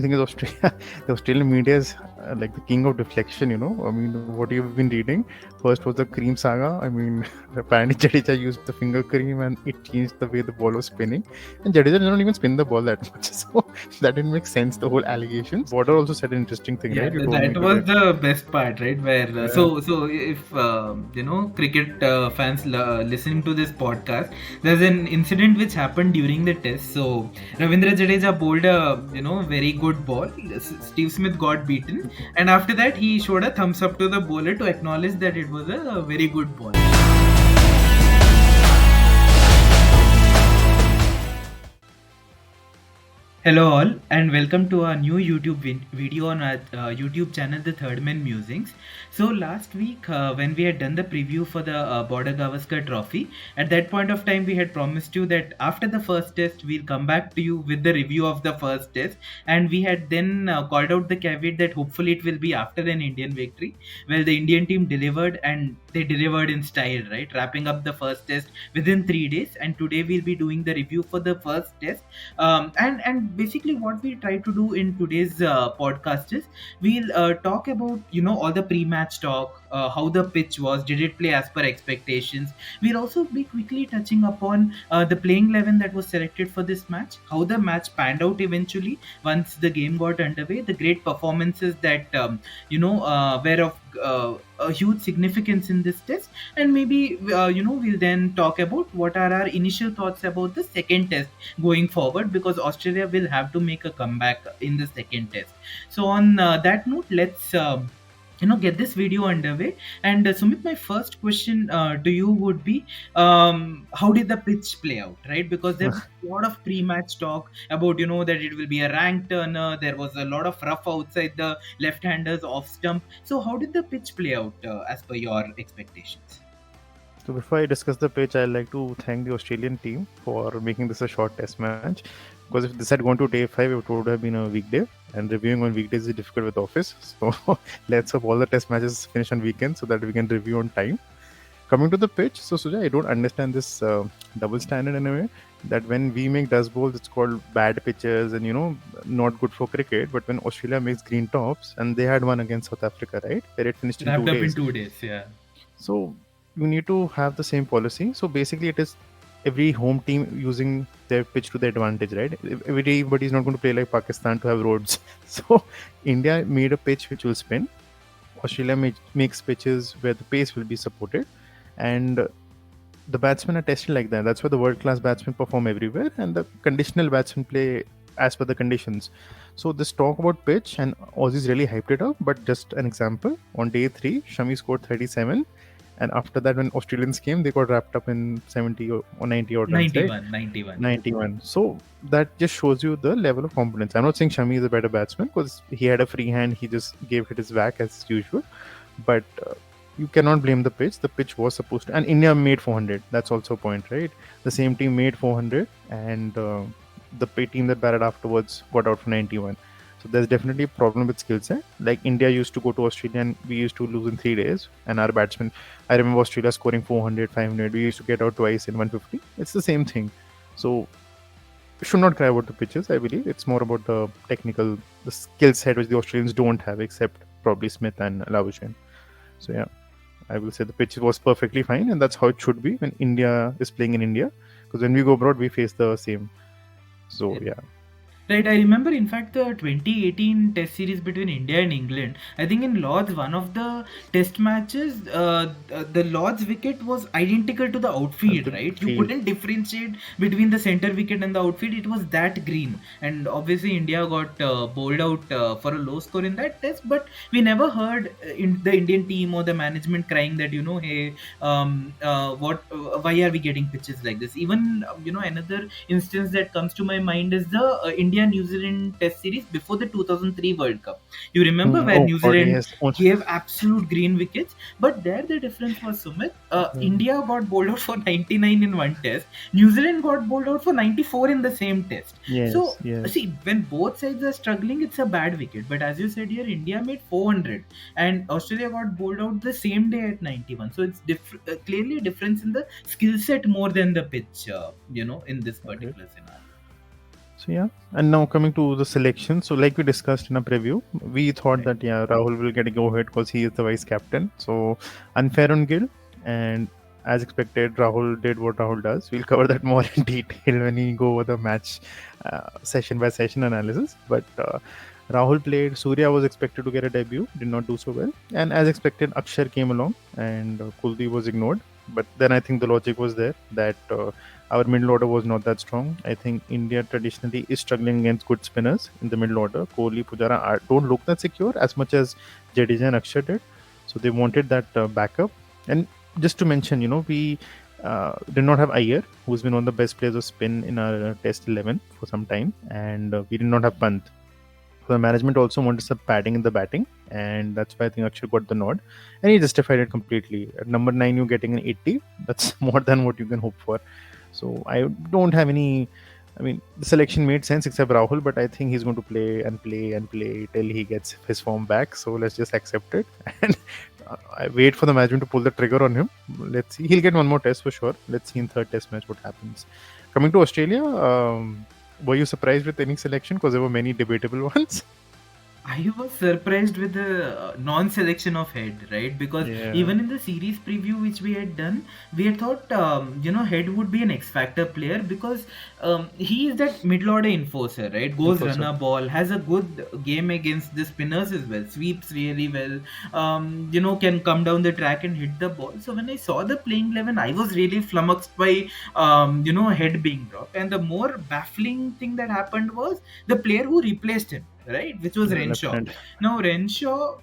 thing is Australia, the Australian media is like the king of deflection. I mean, what you've been reading. First was the cream saga. I mean, apparently Jadeja used the finger cream and it changed the way the ball was spinning. And Jadeja did not even spin the ball that much, so that didn't make sense. The whole allegations. Border also said an interesting thing, Yeah, right? You told me that today. was the best part, right? Where Yeah. so if cricket fans listening to this podcast, there's an incident which happened during the test. So Ravindra Jadeja bowled a very good ball. Steve Smith got beaten, and after that he showed a thumbs up to the bowler to acknowledge that it was a very good ball. Hello all and welcome to our new YouTube video on our YouTube channel, The Third Man Musings. So last week when we had done the preview for the Border Gavaskar Trophy, at that point of time we had promised you that after the first test we'll come back to you with the review of the first test, and we had then called out the caveat that hopefully it will be after an Indian victory. Well, the Indian team delivered, and they delivered in style, right? Wrapping up the first test within 3 days, and today we'll be doing the review for the first test. And basically what we try to do in today's podcast is we'll talk about all the pre-match talk, how the pitch was, did it play as per expectations. We'll also be quickly touching upon the playing 11 that was selected for this match, how the match panned out eventually once the game got underway, the great performances that were of a huge significance in this test, and maybe we'll then talk about what are our initial thoughts about the second test going forward, because Australia will have to make a comeback in the second test. So on that note, let's get this video underway. And Sumit, my first question to you would be, how did the pitch play out, right? Because there was a lot of pre-match talk about that it will be a rank turner. There was a lot of rough outside the left-handers off stump. So how did the pitch play out as per your expectations? So before I discuss the pitch, I'd like to thank the Australian team for making this a short test match. Because if this had gone to day 5, it would have been a weekday, and reviewing on weekdays is difficult with office. So let's hope all the test matches finish on weekends so that we can review on time. Coming to the pitch, so Suja, I don't understand this double standard in a way that when we make dust bowls, it's called bad pitches and not good for cricket. But when Australia makes green tops, and they had one against South Africa, right, where it finished in Wrapped two up in days. 2 days, yeah. So you need to have the same policy. So basically, it is every home team using their pitch to their advantage, right? Everybody is not going to play like Pakistan to have roads. So India made a pitch which will spin. Australia makes pitches where the pace will be supported, and the batsmen are tested like that. That's why the world-class batsmen perform everywhere, and the conditional batsmen play as per the conditions. So this talk about pitch, and Aussies really hyped it up. But just an example, on day 3, Shami scored 37, and after that, when Australians came, they got wrapped up in 70 or 90 odd runs, right? 91. 91. So that just shows you the level of confidence. I'm not saying Shami is a better batsman because he had a free hand. He just gave it his whack as usual. But you cannot blame the pitch. The pitch was supposed to, and India made 400. That's also a point, right? The same team made 400, and the team that batted afterwards got out for 91. So there's definitely a problem with skill set. Like India used to go to Australia and we used to lose in 3 days. And our batsmen, I remember Australia scoring 400, 500. We used to get out twice in 150. It's the same thing. So we should not cry about the pitches, I believe. It's more about the technical, the skill set which the Australians don't have, except probably Smith and Labuschagne. So yeah, I will say the pitch was perfectly fine, and that's how it should be when India is playing in India. Because when we go abroad, we face the same. So yeah. Right, I remember in fact the 2018 test series between India and England. I think in Lord's, one of the test matches, the Lord's wicket was identical to the outfield, The right? You field. couldn't differentiate between the center wicket and the outfield, it was that green. And obviously, India got bowled out for a low score in that test, but we never heard in the Indian team or the management crying that, hey, why are we getting pitches like this? Even, another instance that comes to my mind is the India New Zealand Test series before the 2003 World Cup. You remember where Oh New God, Zealand yes. gave absolute green wickets, but there the difference was, Sumit. India got bowled out for 99 in one test. New Zealand got bowled out for 94 in the same test. Yes, So yes. see, when both sides are struggling, it's a bad wicket. But as you said here, India made 400, and Australia got bowled out the same day at 91. So it's clearly a difference in the skill set more than the pitch. In this Okay. particular scenario. So yeah, and now coming to the selection. So like we discussed in a preview, we thought Right. that yeah, Rahul will get a go ahead because he is the vice captain. So unfair on Gill, and as expected, Rahul did what Rahul does. We'll cover that more in detail when we go over the match session by session analysis. But Rahul played. Surya was expected to get a debut, did not do so well, and as expected, Akshar came along, and Kuldeep was ignored. But then I think the logic was there that. Our middle order was not that strong. I think India traditionally is struggling against good spinners in the middle order. Kohli, Pujara don't look that secure as much as Jadeja and Akshar did. So they wanted that backup. And just to mention, we did not have Iyer, who's been one of the best players of spin in our Test 11 for some time, and we did not have Pant. So the management also wanted some padding in the batting, and that's why I think Akshar got the nod, and he justified it completely. At number 9, you're getting an 80. That's more than what you can hope for. So I don't have any. I mean, the selection made sense except Rahul, but I think he's going to play and play and play till he gets his form back. So let's just accept it and I wait for the management to pull the trigger on him. Let's see. He'll get one more test for sure. Let's see in third test match what happens. Coming to Australia, were you surprised with any selection? Because there were many debatable ones. I was surprised with the non-selection of Head, right? Because Yeah, even in the series preview which we had done, we had thought, Head would be an X-Factor player because he is that middle order enforcer, right? Goes enforcer. runner ball, has a good game against the spinners as well, sweeps really well, can come down the track and hit the ball. So when I saw the playing 11, I was really flummoxed by, Head being dropped. And the more baffling thing that happened was the player who replaced him, right, which was The left Renshaw. hand. Now Renshaw,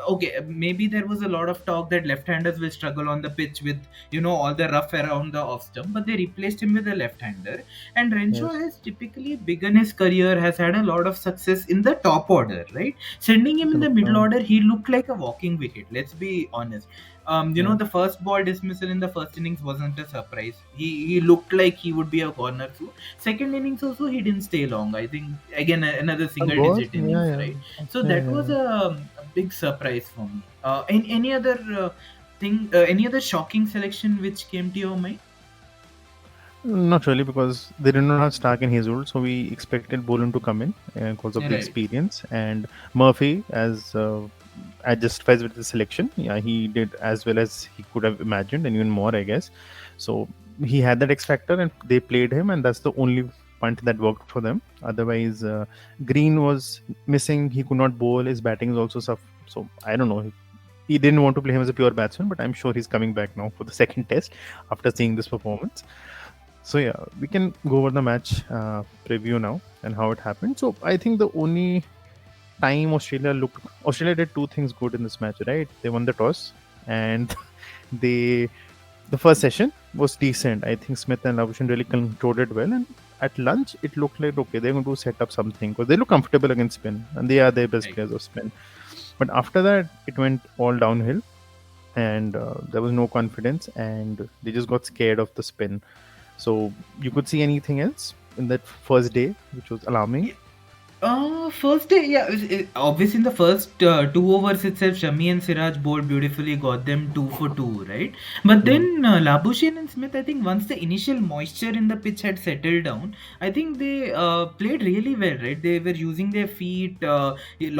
okay, maybe there was a lot of talk that left-handers will struggle on the pitch with all the rough around the off stump, but they replaced him with a left-hander. And Renshaw Yes, has typically begun his career, has had a lot of success in the top order, right? Sending him in the correct. middle order, he looked like a walking wicket. Let's be honest. Yeah, The first ball dismissal in the first innings wasn't a surprise. He looked like he would be a corner through. Second innings also he didn't stay long. I think again another it single was. digit Yeah, innings, yeah, right? So yeah, that yeah. was a big surprise for me. Any other any other shocking selection which came to your mind? Not really, because they did not have Stark and Hazelwood, so we expected Boland to come in because of the Right. experience. And Murphy, as I justifies with the selection, yeah, he did as well as he could have imagined, and even more, I guess. So he had that X factor, and they played him, and that's the only punt that worked for them. Otherwise, Green was missing; he could not bowl. His batting is also so I don't know. He didn't want to play him as a pure batsman, but I'm sure he's coming back now for the second test after seeing this performance. So yeah, we can go over the match preview now and how it happened. So I think the only time Australia did two things good in this match, right? They won the toss, and they the first session was decent. I think Smith and Labuschagne really controlled it well, and at lunch it looked like okay, they're going to set up something because they look comfortable against spin, and they are their best Right. players of spin. But after that, it went all downhill, and there was no confidence, and they just got scared of the spin. So you could see anything else in that first day, which was alarming. First day, yeah. Obviously, in the first two overs itself, Shami and Siraj bowled beautifully, got them two for two, right? But Hmm. then Labuschagne and Smith, I think once the initial moisture in the pitch had settled down, I think they played really well, right? They were using their feet,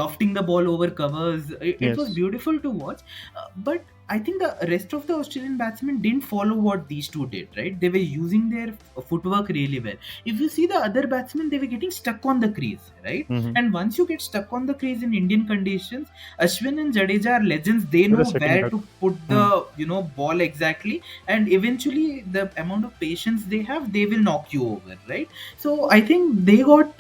lofting the ball over covers. It was Yes. beautiful to watch. But I think the rest of the Australian batsmen didn't follow what these two did, right? They were using their footwork really well. If you see the other batsmen, they were getting stuck on the crease, right? Hmm. And once you get stuck on the crease in Indian conditions, Ashwin and Jadeja are legends. They They were know setting where duck. to put Hmm. the ball exactly, and eventually the amount of patience they have, they will knock you over, right? So I think they got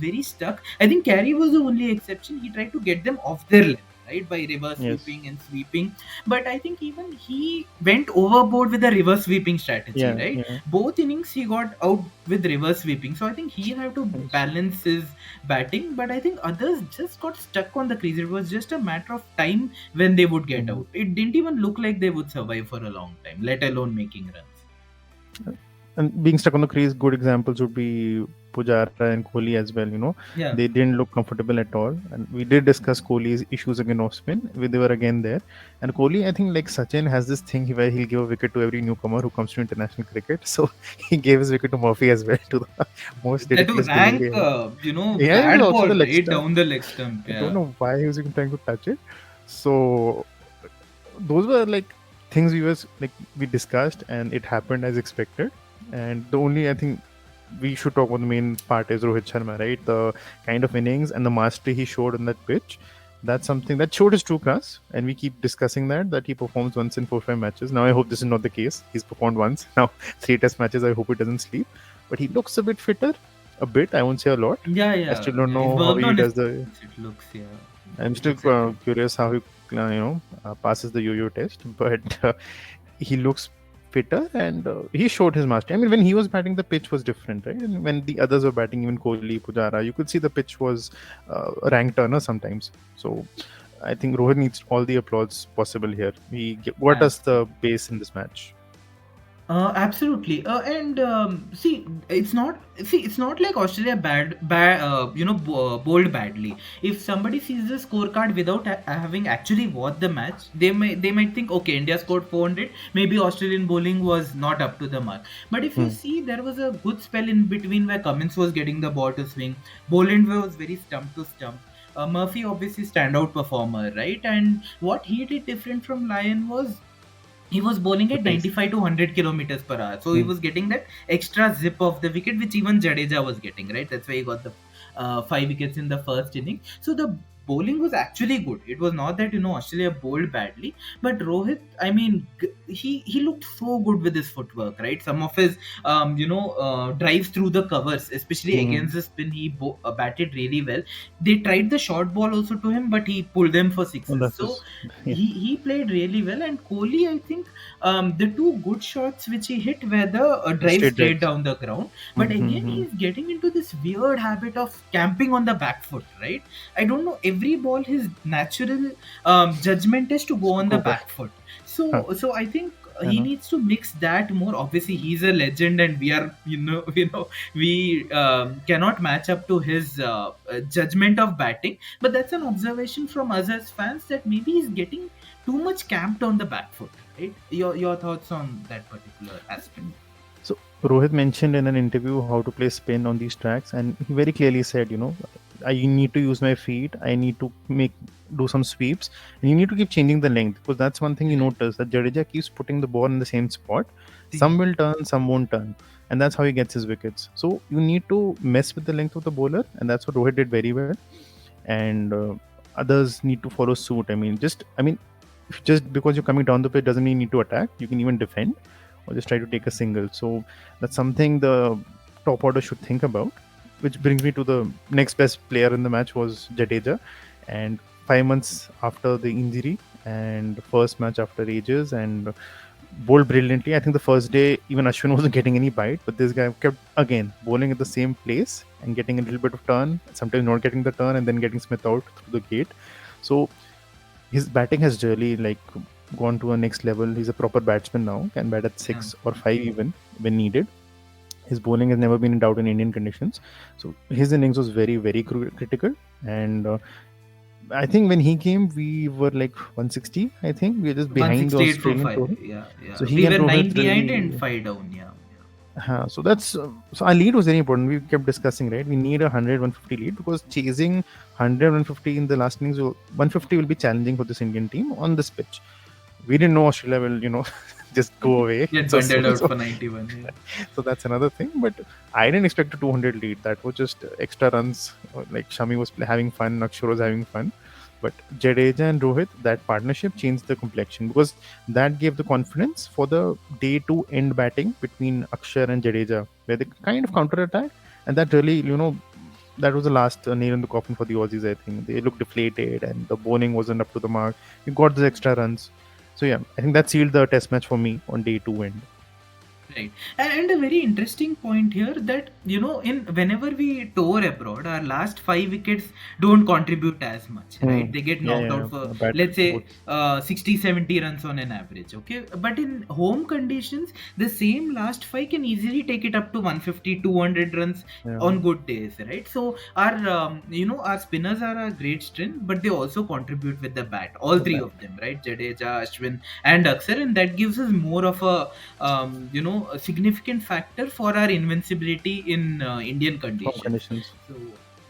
very stuck. I think Carey was the only exception. He tried to get them off their length, right, by reverse Yes. sweeping and sweeping, but I think even he went overboard with the reverse sweeping strategy, Yeah. right? Yeah. Both innings he got out with reverse sweeping, so I think he'll have to Yes. balance his batting, but I think others just got stuck on the crease. It was just a matter of time when they would get Hmm. out. It didn't even look like they would survive for a long time, let alone making runs. And being stuck on the crease, good examples would be Pujara and Kohli as well. Yeah. They didn't look comfortable at all. And we did discuss Kohli's issues against off spin. They were again there. And Kohli, I think like Sachin has this thing where he'll give a wicket to every newcomer who comes to international cricket. So he gave his wicket to Murphy as well, to the most That to ridiculous rank, delivery. Yeah, it was bad also ball the leg right stump. down the leg stump. I don't Yeah. know why he was even trying to touch it. So those were like things we discussed, and it happened as expected. And the only, I think, we should talk about the main part is Rohit Sharma, right? The kind of innings and the mastery he showed on that pitch. That's something that showed his true class, and we keep discussing that he performs once in 4 5 matches. Now I hope this is not the case. He's performed once now, 3 test matches. I hope he doesn't sleep, but he looks a bit fitter, a bit. I won't say a lot. Yeah, I yeah, still don't yeah. He's know how worked he on his does the. fitness, it looks, yeah. I'm It still looks improved. curious how he, passes the yo-yo test, but he looks fitter, and he showed his mastery. I mean, when he was batting, the pitch was different, right? And when the others were batting, even Kohli, Pujara, you could see the pitch was a rank turner sometimes. So I think Rohit needs all the applause possible here. He got us the base in this match. Absolutely. And see, it's not like Australia bowled badly. If somebody sees the scorecard without having actually watched the match, they might think, okay, India scored 400. Maybe Australian bowling was not up to the mark. But if you Hmm. see, there was a good spell in between where Cummins was getting the ball to swing. Boland was very stump to stump. Murphy obviously standout performer, right? And what he did different from Lyon was he was bowling The at pace. 95 to 100 kilometers per hour, so he Hmm. was getting that extra zip of the wicket which even Jadeja was getting, right? That's why he got the 5 wickets in the first inning. So the bowling was actually good. It was not that Australia bowled badly, but Rohit, I mean, he looked so good with his footwork, right? Some of his drives through the covers, especially Hmm. against the spin, he batted really well. They tried the short ball also to him, but he pulled them for Well, sixes. that's So just yeah. he played really well. And Kohli, I think the two good shots which he hit were the drive Straight straight drives. down the ground. But again, Mm-hmm. he's getting into this weird habit of camping on the back foot, right? I don't know. Every ball, his natural judgment is to go on the Go back. back foot. Huh. So I think I he know. needs to mix that more. Obviously, he's a legend, and we are, we cannot match up to his judgment of batting. But that's an observation from us as fans that maybe he's getting too much camped on the back foot, right? Your thoughts on that particular aspect? So Rohit mentioned in an interview how to play spin on these tracks, and he very clearly said, I need to use my feet. I need to do some sweeps, and you need to keep changing the length, because that's one thing you Correct. notice, that Jadeja keeps putting the ball in the same spot. Some Yeah. will turn, some won't turn, and that's how he gets his wickets. So you need to mess with the length of the bowler, and that's what Rohit did very well. And others need to follow suit. Just because you're coming down the pitch doesn't mean you need to attack. You can even defend or just try to take a single. So that's something the top order should think about. Which brings me to the next best player in the match was Jadeja, and 5 months after the injury and first match after ages, and bowled brilliantly. I think the first day even Ashwin wasn't getting any bite, but this guy kept again bowling at the same place and getting a little bit of turn, sometimes not getting the turn and then getting Smith out through the gate. So his batting has really gone to a next level. He's a proper batsman now, can bat at Yeah. 6 or 5 even when needed. His bowling has never been in doubt in Indian conditions. So his innings was very, very critical. And I think when he came, we were like 160. I think we are just behind the 168 for Australian 5. Rohit. Yeah, yeah. So he We and were 9 Rohit behind and really. 5 down. Yeah. So that's so our lead was very important. We kept discussing, right? We need a 100-150 lead, because chasing 100-150 in the last innings, 150 will be challenging for this Indian team on this pitch. We didn't know Australia will, just go away Get so bundled soon. out So, for 91. Yeah. so that's another thing. But I didn't expect a 200 lead. That was just extra runs. Like Shami was having fun, Akshar was having fun. But Jadeja and Rohit, that partnership changed the complexion, because that gave the confidence for the day two end batting between Akshar and Jadeja, where they kind of counter attack. And that really, that was the last nail in the coffin for the Aussies, I think. They looked deflated and the bowling wasn't up to the mark. You got the extra runs. So, yeah, I think that sealed the test match for me on day two end. Right. And a very interesting point here that, in whenever we tour abroad, our last 5 wickets don't contribute as much, Hmm. right? They get Yeah, knocked yeah, out for, yeah. Bat let's say, both. 60, 70 runs on an average, okay? But in home conditions, the same last five can easily take it up to 150, 200 runs Yeah, on good days, right? So our spinners are a great strength, but they also contribute with the bat. All the three bat. of them, right? Jadeja, Ashwin, and Akshar, and that gives us more of a significant factor for our invincibility in Indian Home conditions. conditions. So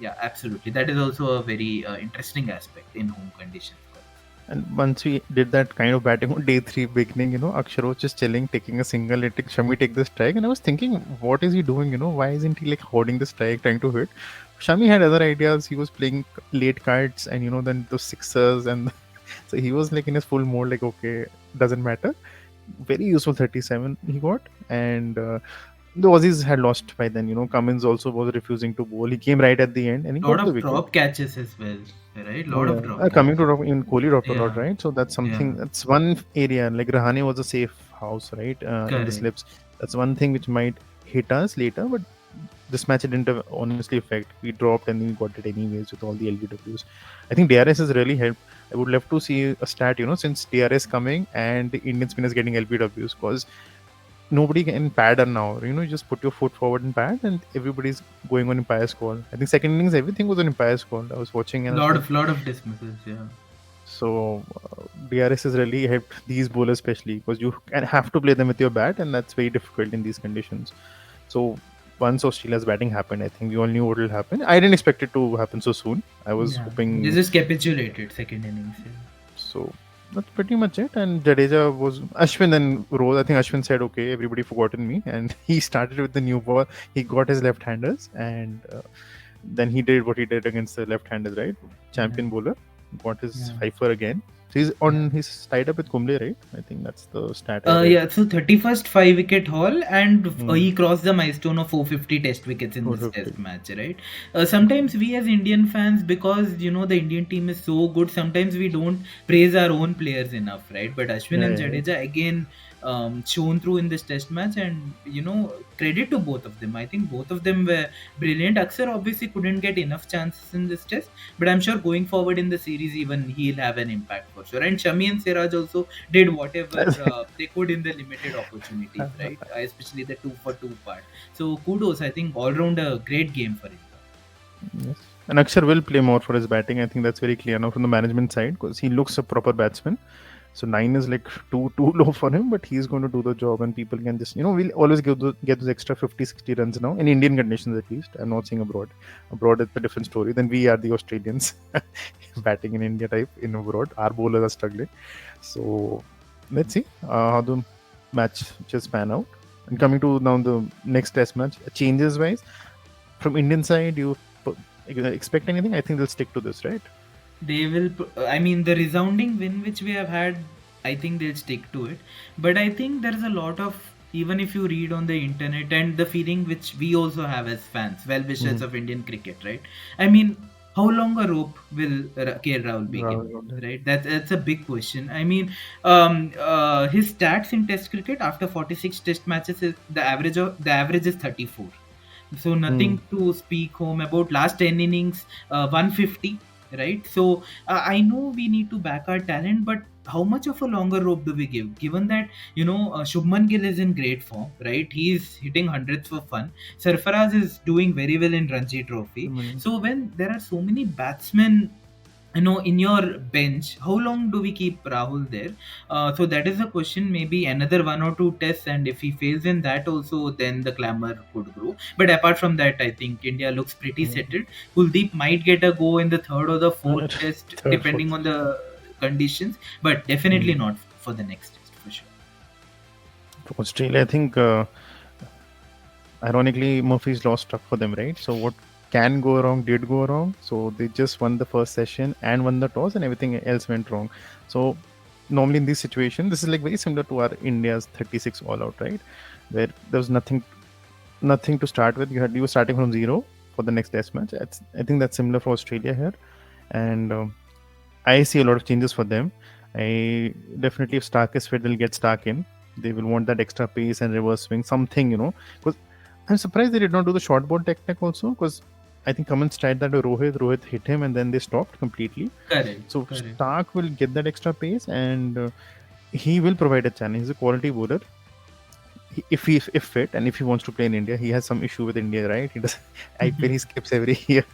yeah, absolutely, that is also a very interesting aspect in home conditions for us. And once we did that kind of batting on day three beginning, Akshar was just chilling, taking a single, letting Shami take the strike. And I was thinking, what is he doing? Why isn't he like holding the strike, trying to hit? Shami had other ideas. He was playing late cards and, then those sixers. And so he was like in his full mode, like, okay, doesn't matter. Very useful 37 he got. And the Aussies had lost by then. Cummins also was refusing to bowl. He came right at the end and he Lot got the of wicket. drop catches as well, right? Oh Lot of yeah, drop coming to catches. in Kohli dropped a lot, Yeah, right? So that's yeah, something. That's one area. Like Rahane was a safe house, right? In the correct. slips. That's one thing which might hit us later, but this match it didn't honestly affect. We dropped and we got it anyways with all the LBWs. I think DRS has really helped. I would love to see a stat, since DRS coming and the Indian spinners getting LBWs, because nobody can pad her now. You just put your foot forward and pad, and everybody's going on umpire's call. I think second innings, everything was on umpire's call. I was watching and I was Lot like, of lot of dismisses. Yeah. so DRS has really helped these bowlers, especially because you can have to play them with your bat, and that's very difficult in these conditions. So once Australia's batting happened, I think we all knew what will happen. I didn't expect it to happen so soon. I was Yeah, they hoping just capitulated second innings. Yeah. so. That's pretty much it. And Jadeja was Ashwin and Rose. I think Ashwin said, "Okay, everybody forgotten me," and he started with the new ball. He got his left-handers, and then he did what he did against the left-handers, right? Yeah, Champion bowler got his yeah, fifer again. So he's yeah. on. He's tied up with Kumble, right? I think that's the stat I read. Yeah, so 31st 5 wicket haul, and Hmm. he crossed the milestone of 450 test wickets in this 450. test match, right? Sometimes we as Indian fans, because the Indian team is so good, sometimes we don't praise our own players enough, right? But Ashwin Yeah, and yeah, yeah. Jadeja again shown through in this test match, and credit to both of them. I think both of them were brilliant. Aksar obviously couldn't get enough chances in this test, but I'm sure going forward in the series, even he'll have an impact for sure. And Shami and Siraj also did whatever they could in the limited opportunities, right? Especially the 2 for 2 part. So kudos, I think all round a great game for India. Yes. And Akshar will play more for his batting. I think that's very clear now from the management side because he looks a proper batsman. So 9 is like too low for him, but he's going to do the job, and people can just we'll always get those extra 50, 60 runs now in Indian conditions at least. I'm not saying abroad. Abroad it's a different story. Then we are the Australians batting in India type in abroad. Our bowlers are struggling. So let's see how the match just pan out. And coming to now the next test match, changes wise from Indian side, you expect anything? I think they'll stick to this, right? They will. I mean, the resounding win which we have had, I think they'll stick to it. But I think there's a lot of, even if you read on the internet, and the feeling which we also have as fans, well Mm-hmm. wishers of Indian cricket, right? I mean, how long a rope will KL Rahul be Rahul given? got that. Right, that's a big question. I mean, his stats in Test cricket after 46 Test matches is the average is 34, so Hmm. nothing to speak home about. Last 10 innings, 150, right? So I know we need to back our talent, but how much of a longer rope do we give, given that Shubman Gill is in great form, right? He's hitting hundreds for fun. Sarfaraz is doing very well in Ranji Trophy. Mm. So when there are so many batsmen in your bench, how long do we keep Rahul there? So that is the question. Maybe another one or two tests, and if he fails in that also, then the clamor could grow. But apart from that, I think India looks pretty Mm. settled. Kuldeep might get a go in the third or the fourth Right. test Third, depending fourth. on the conditions, but definitely Mm. not for the next test for sure. For Australia, I think ironically Murphy's law stuck for them, right? So what can go wrong did go wrong. So they just won the first session and won the toss, and everything else went wrong. So normally in this situation, this is like very similar to our India's 36 all out, right? Where there was nothing to start with. You were starting from zero for the next test match. I think that's similar for Australia here, and I see a lot of changes for them. I definitely, if Stark is fit, they'll get Stark in. They will want that extra pace and reverse swing, something, Because I'm surprised they did not do the short ball technique also. Because I think Cummins tried that to Rohit. Rohit hit him, and then they stopped completely. Correct, So correct. Stark will get that extra pace, and he will provide a challenge. He's a quality bowler. If he if fit and if he wants to play in India, he has some issue with India, right? He does IPL, he skips every year,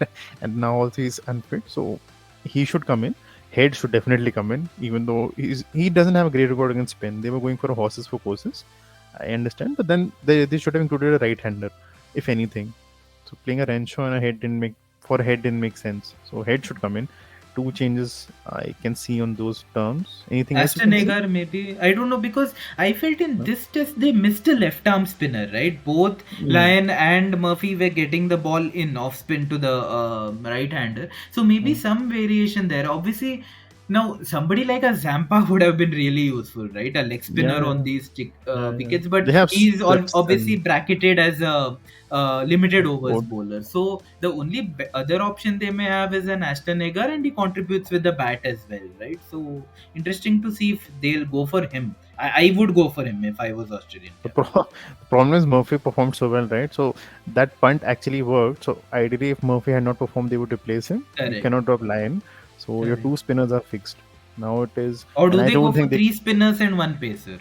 and now also he's unfit. So he should come in. Head should definitely come in, even though he doesn't have a great record against spin. They were going for horses for courses. I understand, but then they should have included a right-hander, if anything. So playing a Renshaw and a head didn't make sense. So head should come in. Two changes I can see on those terms. Anything else you Aston can see? Agar, maybe. I don't know, because I felt in No? this test they missed a left arm spinner, right? Both Mm, Lyon and Murphy were getting the ball in off spin to the right hander. So maybe mm. some variation there. Obviously, now somebody like a Zampa would have been really useful, right? A leg spinner Yeah, on these yeah, yeah. wickets, but They have he's splits obviously and bracketed as a limited overs both. bowler. So the only other option they may have is an Aston Agar, and he contributes with the bat as well, right? So interesting to see if they'll go for him. I would go for him if I was Australian The, captain. the problem is Murphy performed so well, right? So that punt actually worked. So ideally, if Murphy had not performed, they would replace him. You Correct, cannot drop Lion. So your correct. two spinners are fixed. Now it is, Or and do I they go don't for think they. three spinners and one pacer?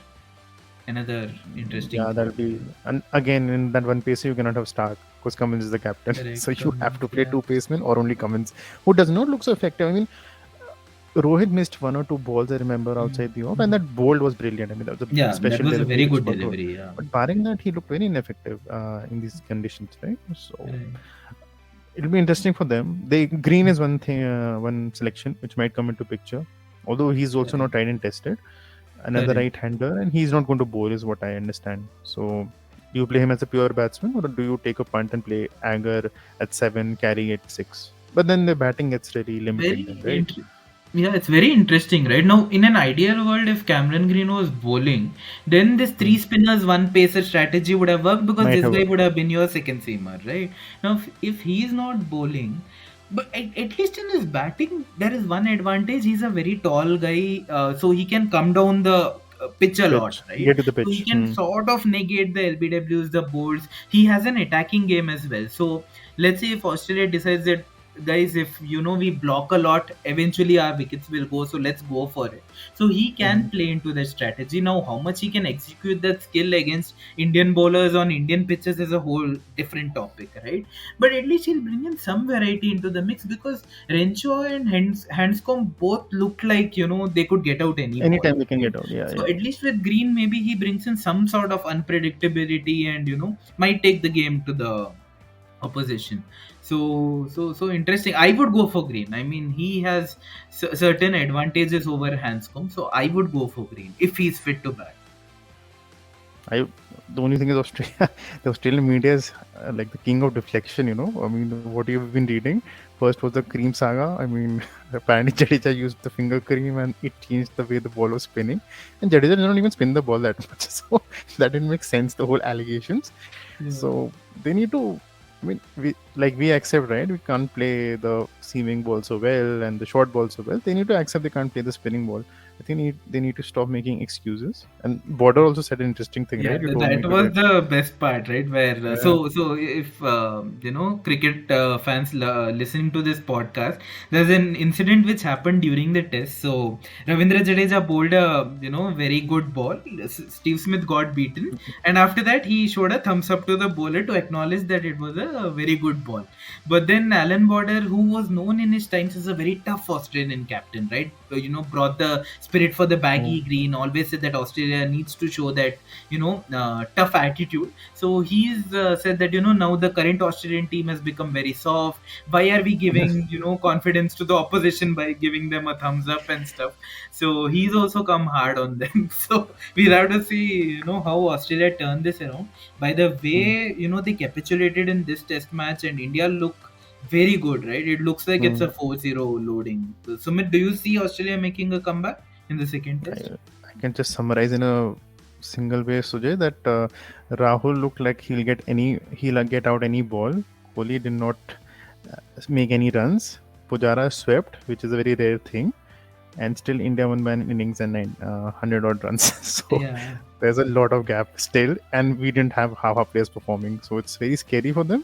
Another interesting Yeah, that'll thought. be. And again, in that one pacer, you cannot have Stark because Cummins is the captain. Correct, So you have Cummins, to play yeah. two pacemen or only Cummins, who does not look so effective. I mean, Rohit missed one or two balls, I remember, outside the off, and Mhm. that bolt was brilliant. I mean, that was a Yeah, that special was a delivery very which good got over. delivery. Yeah. But barring that, he looked very ineffective in these conditions, right? So Right. it'll be interesting for them. They Green is one thing, one selection which might come into picture. Although he's also not Correct. tried and tested, another Correct. right-hander, and he's not going to bowl, is what I understand. So, do you play him as a pure batsman, or do you take a punt and play Agar at 7, carry at 6? But then the batting gets really limited, then, Very right? Yeah, it's very interesting, right? Now, in an ideal world, if Cameron Green was bowling, then this three Hmm. spinners, one pacer strategy would have worked, because Might this have guy worked. would have been your second seamer, right? Now, if he's not bowling, but at least in his batting, there is one advantage. He's a very tall guy, so he can come down the pitch a lot, Pitch. right? Get to the So he pitch. can Hmm. sort of negate the LBWs, the bolts. He has an attacking game as well. So let's say if Australia decides that, guys, if we block a lot, eventually our wickets will go, so let's go for it. So he can Hmm. play into that strategy. Now how much he can execute that skill against Indian bowlers on Indian pitches is a whole different topic, right? But at least he'll bring in some variety into the mix, because Renshaw and Hanscom both look like they could get out any ball, Anytime they can right? get out. Yeah, So yeah. at least with Green, maybe he brings in some sort of unpredictability, and might take the game to the opposition. So interesting. I would go for Green. I mean, he has certain advantages over Hanscom, so I would go for Green if he's fit to bat. I The only thing is Australia. The Australian media is like the king of deflection. I mean, what you've been reading. First was the cream saga. I mean, apparently Jadeja used the finger cream and it changed the way the ball was spinning. And Jadeja did not even spin the ball that much, so that didn't make sense. The whole allegations. Yeah. So they need to. I mean, we accept, right? We can't play the seaming ball so well and the short ball so well. They need to accept they can't play the spinning ball. I think they need to stop making excuses. And Border also said an interesting thing, Yeah, right? You told me that was today. the best part, right? Where Yeah. so if cricket fans listening to this podcast, there's an incident which happened during the test. So Ravindra Jadeja bowled a very good ball. Steve Smith got beaten, and after that he showed a thumbs up to the bowler to acknowledge that it was a very good ball. But then Alan Border, who was known in his times as a very tough Australian captain, right? Brought the spirit for the baggy Mm. green. Always said that Australia needs to show that tough attitude. So he's said that now the current Australian team has become very soft. Why are we giving confidence to the opposition by giving them a thumbs up and stuff? So he's also come hard on them. So we'll have to see how Australia turn this around. By the Mm. way, they capitulated in this test match, and India look very good, right? It looks like it's a Mm. 4-0 loading. So, Sumit, do you see Australia making a comeback in the second I, test? I can just summarize in a single way, Sujay, that Rahul looked like he'll get out any ball. Kohli did not make any runs. Pujara swept, which is a very rare thing. and still India won by an innings and 100 odd runs. So Yeah. there's a lot of gap still, and we didn't have half our players performing. So it's very scary for them.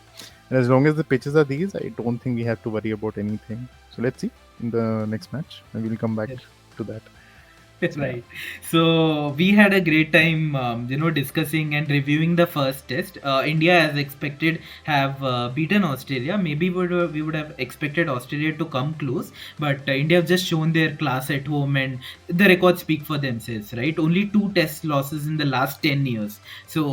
And as long as the pitches are these, I don't think we have to worry about anything. So let's see in the next match, and we'll come back to that. So yeah. Right. So we had a great time, discussing and reviewing the first test. India, as expected, have beaten Australia. Maybe we would have expected Australia to come close, but India have just shown their class at home, and the records speak for themselves. Right. Only two test losses in the last 10 years. So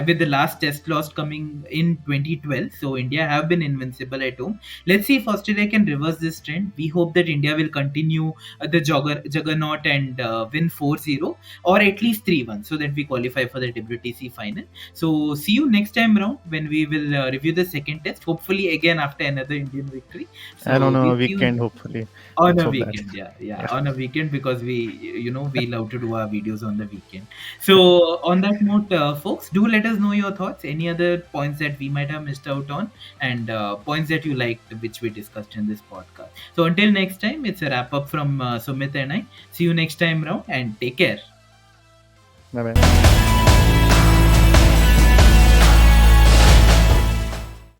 with the last test loss coming in 2012, so India have been invincible at home. Let's see if Australia can reverse this trend. We hope that India will continue the juggernaut and win 4-0 or at least 3-1 so that we qualify for the WTC final. So see you next time around when we will review the second test, hopefully again after another Indian victory. And on So we a see you weekend, hopefully. on Let's a hope that. weekend. Yeah, Yeah. on a weekend, because we love to do our videos on the weekend. So on that note, folks, do let us know your thoughts, any other points that we might have missed out on, and points that you liked which we discussed in this podcast. So until next time, it's a wrap up from Sumit and I. See you next time round, and take care. Bye bye.